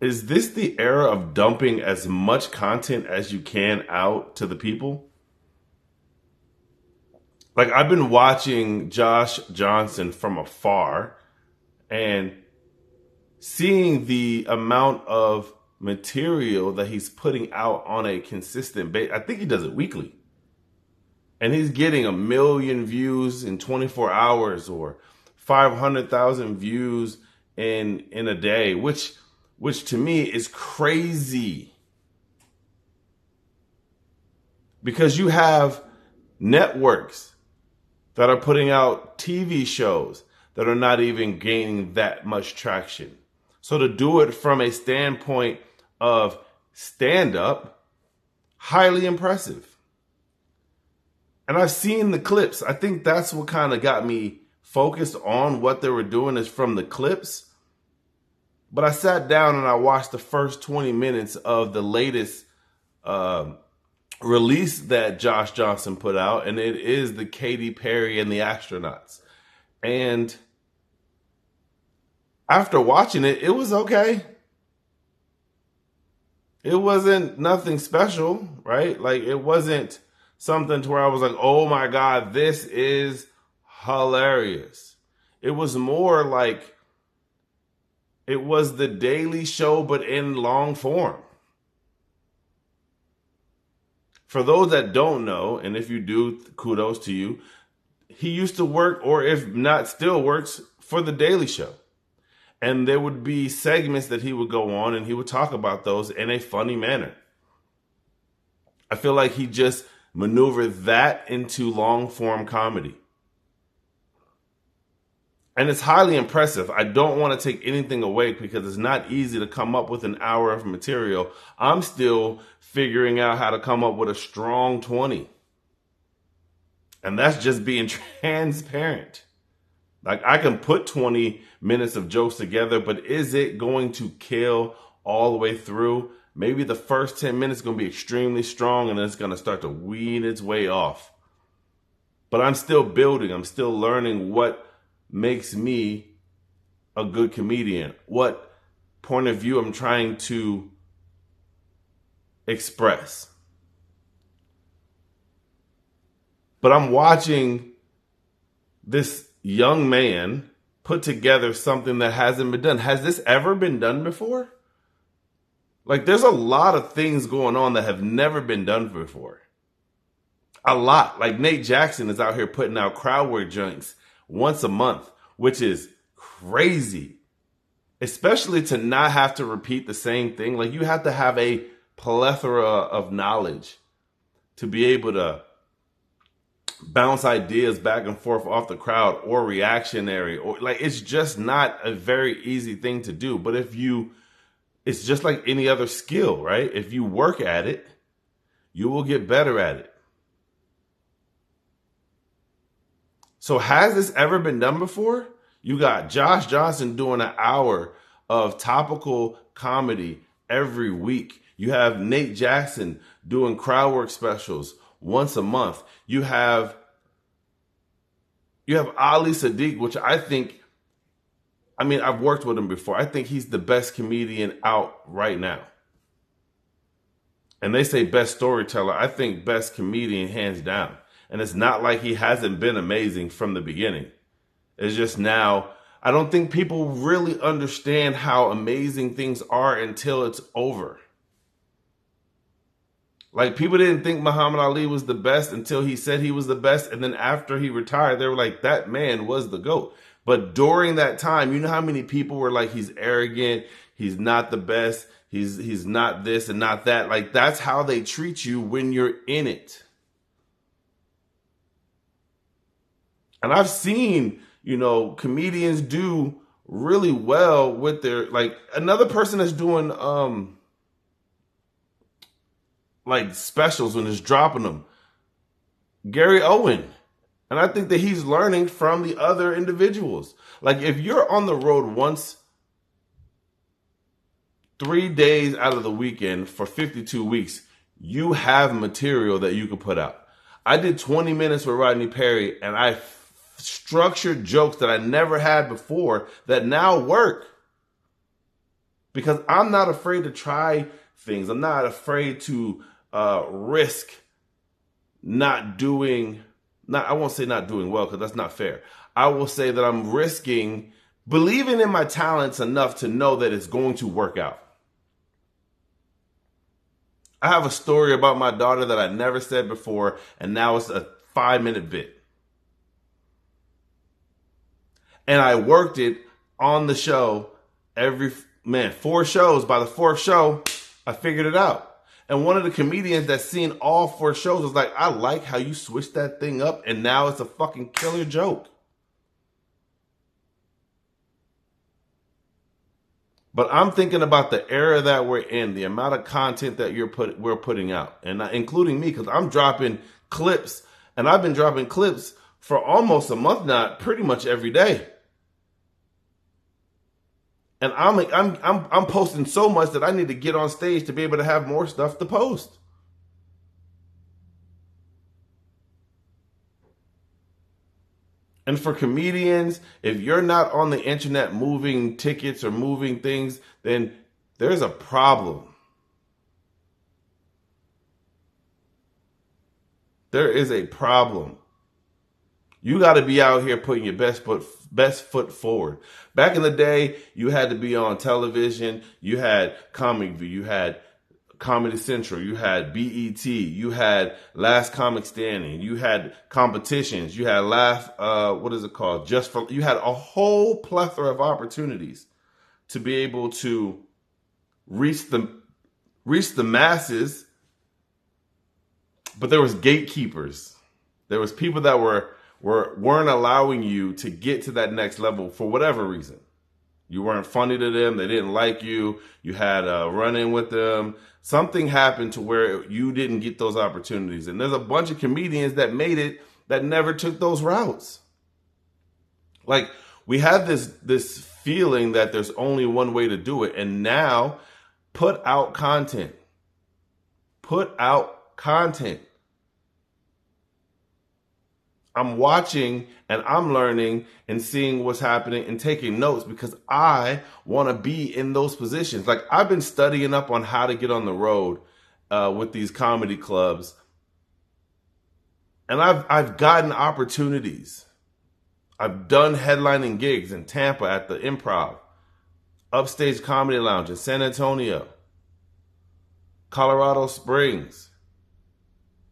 Is this the era of dumping as much content as you can out to the people? Like, I've been watching Josh Johnson from afar and seeing the amount of material that he's putting out on a consistent basis. I think he does it weekly. And he's getting 1 million views in 24 hours or 500,000 views in a day, which to me is crazy. Because you have networks that are putting out TV shows that are not even gaining that much traction. So to do it from a standpoint of stand up, highly impressive. And I've seen the clips. I think that's what kind of got me focused on what they were doing is from the clips. But I sat down and I watched the first 20 minutes of the latest release that Josh Johnson put out, and it is the Katy Perry and the Astronauts. And after watching it, it was okay. It wasn't nothing special, right? Like, it wasn't something to where I was like, oh my God, this is hilarious. It was more like it was the Daily Show, but in long form. For those that don't know, and if you do, kudos to you, he used to work, or if not still works, for the Daily Show. And there would be segments that he would go on and he would talk about those in a funny manner. I feel like he just maneuvered that into long form comedy. And it's highly impressive. I don't want to take anything away because it's not easy to come up with an hour of material. I'm still figuring out how to come up with a strong 20. And that's just being transparent. Like, I can put 20 minutes of jokes together, but is it going to kill all the way through? Maybe the first 10 minutes is going to be extremely strong and then it's going to start to wean its way off. But I'm still building. I'm still learning what makes me a good comedian, what point of view I'm trying to express. But I'm watching this young man put together something that hasn't been done. Has this ever been done before? Like, there's a lot of things going on that have never been done before. A lot. Like, Nate Jackson is out here putting out crowd work joints once a month, which is crazy. Especially to not have to repeat the same thing. Like, you have to have a plethora of knowledge to be able to bounce ideas back and forth off the crowd or reactionary. Or like, it's just not a very easy thing to do. But it's just like any other skill, right? If you work at it, you will get better at it. So has this ever been done before? You got Josh Johnson doing an hour of topical comedy every week. You have Nate Jackson doing crowd work specials once a month. You have Ali Siddiq, which I've worked with him before. I think he's the best comedian out right now. And they say best storyteller. I think best comedian hands down. And it's not like he hasn't been amazing from the beginning. It's just now, I don't think people really understand how amazing things are until it's over. Like, people didn't think Muhammad Ali was the best until he said he was the best. And then after he retired, they were like, that man was the GOAT. But during that time, you know how many people were like, he's arrogant, he's not the best, he's not this and not that. Like, that's how they treat you when you're in it. And I've seen, comedians do really well with their, like, another person that's doing like specials when it's dropping them, Gary Owen. And I think that he's learning from the other individuals. Like, if you're on the road once, 3 days out of the weekend for 52 weeks, you have material that you can put out. I did 20 minutes with Rodney Perry and I structured jokes that I never had before that now work. because I'm not afraid to try things. I'm not afraid to risk not doing, I won't say not doing well because that's not fair. I will say that I'm risking believing in my talents enough to know that it's going to work out. I have a story about my daughter that I never said before, and now it's a 5-minute bit. And I worked it on the show 4 shows. By the 4th show, I figured it out. And one of the comedians that's seen all 4 shows was like, I like how you switched that thing up and now it's a fucking killer joke. But I'm thinking about the era that we're in, the amount of content that we're putting out, and including me, because I'm dropping clips, and I've been dropping clips for almost a month now, pretty much every day. And I'm posting so much that I need to get on stage to be able to have more stuff to post. And for comedians, if you're not on the internet moving tickets or moving things, then there's a problem. There is a problem. You got to be out here putting your best foot forward. Back in the day, you had to be on television. You had Comic View. You had Comedy Central, you had BET, you had Last Comic Standing, you had competitions, you had you had a whole plethora of opportunities to be able to reach the masses, but there was gatekeepers. There was people that weren't allowing you to get to that next level for whatever reason. You weren't funny to them. They didn't like you. You had a run-in with them. Something happened to where you didn't get those opportunities. And there's a bunch of comedians that made it that never took those routes. Like, we have this feeling that there's only one way to do it. And now, put out content. Put out content. I'm watching and I'm learning and seeing what's happening and taking notes because I want to be in those positions. Like, I've been studying up on how to get on the road with these comedy clubs. And I've gotten opportunities. I've done headlining gigs in Tampa at the Improv, Upstage Comedy Lounge in San Antonio, Colorado Springs.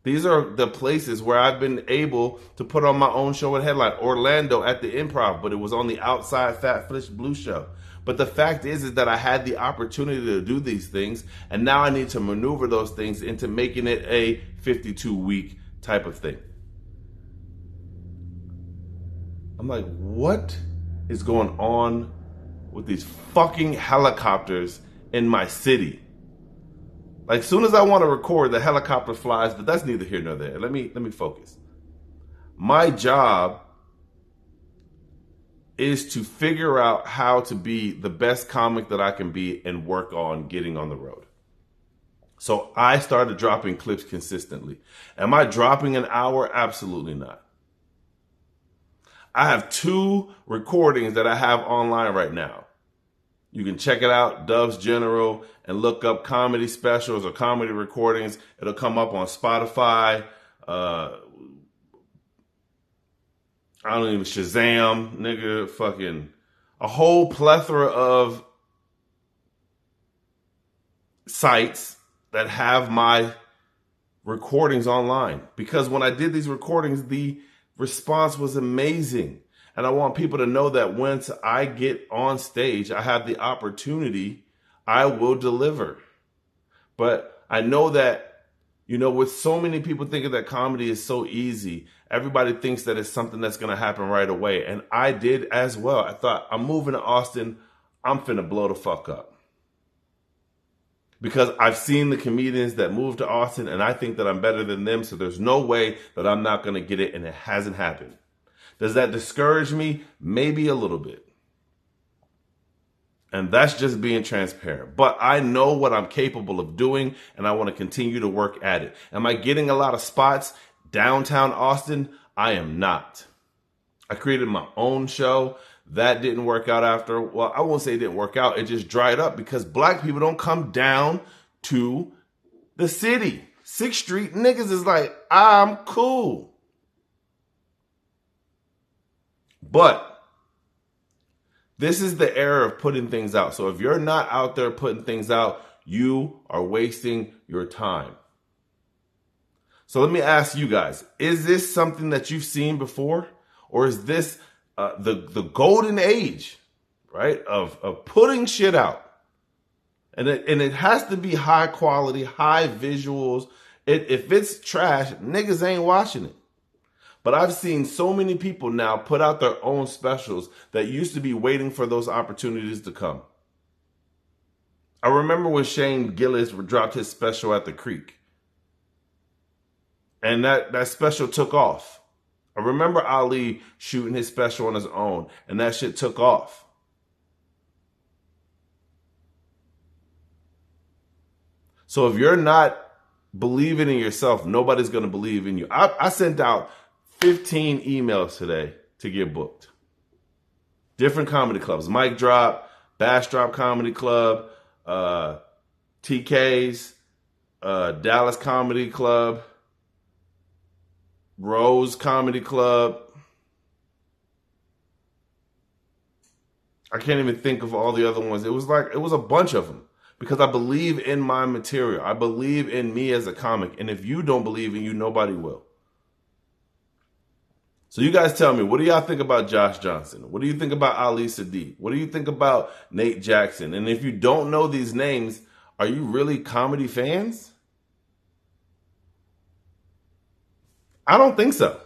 These are the places where I've been able to put on my own show and headline. Orlando at the Improv, but it was on the outside Fat Fish Blue show. But the fact is that I had the opportunity to do these things, and now I need to maneuver those things into making it a 52-week type of thing. I'm like, what is going on with these fucking helicopters in my city? Like, soon as I want to record, the helicopter flies, but that's neither here nor there. Let me focus. My job is to figure out how to be the best comic that I can be and work on getting on the road. So I started dropping clips consistently. Am I dropping an hour? Absolutely not. I have 2 recordings that I have online right now. You can check it out, Dubs General, and look up comedy specials or comedy recordings. It'll come up on Spotify. I don't even Shazam, nigga, fucking a whole plethora of sites that have my recordings online. Because when I did these recordings, the response was amazing. And I want people to know that once I get on stage, I have the opportunity, I will deliver. But I know that, with so many people thinking that comedy is so easy, everybody thinks that it's something that's going to happen right away. And I did as well. I thought, I'm moving to Austin, I'm finna blow the fuck up. Because I've seen the comedians that moved to Austin and I think that I'm better than them. So there's no way that I'm not going to get it, and it hasn't happened. Does that discourage me? Maybe a little bit. And that's just being transparent. But I know what I'm capable of doing, and I want to continue to work at it. Am I getting a lot of spots downtown Austin? I am not. I created my own show That didn't work out after. Well, I won't say it didn't work out. It just dried up because black people don't come down to the city. 6th Street niggas is like, I'm cool. But this is the era of putting things out. So if you're not out there putting things out, you are wasting your time. So let me ask you guys, is this something that you've seen before? Or is this the golden age, right, of putting shit out? And it has to be high quality, high visuals. If it's trash, niggas ain't watching it. But I've seen so many people now put out their own specials that used to be waiting for those opportunities to come. I remember when Shane Gillis dropped his special at the Creek. And that special took off. I remember Ali shooting his special on his own, and that shit took off. So if you're not believing in yourself, nobody's going to believe in you. I sent out 15 emails today to get booked. Different comedy clubs. Mic Drop, Bash Drop Comedy Club, TK's, Dallas Comedy Club, Rose Comedy Club. I can't even think of all the other ones. It was a bunch of them because I believe in my material. I believe in me as a comic. And if you don't believe in you, nobody will. So you guys tell me, what do y'all think about Josh Johnson? What do you think about Ali Siddiq? What do you think about Nate Jackson? And if you don't know these names, are you really comedy fans? I don't think so.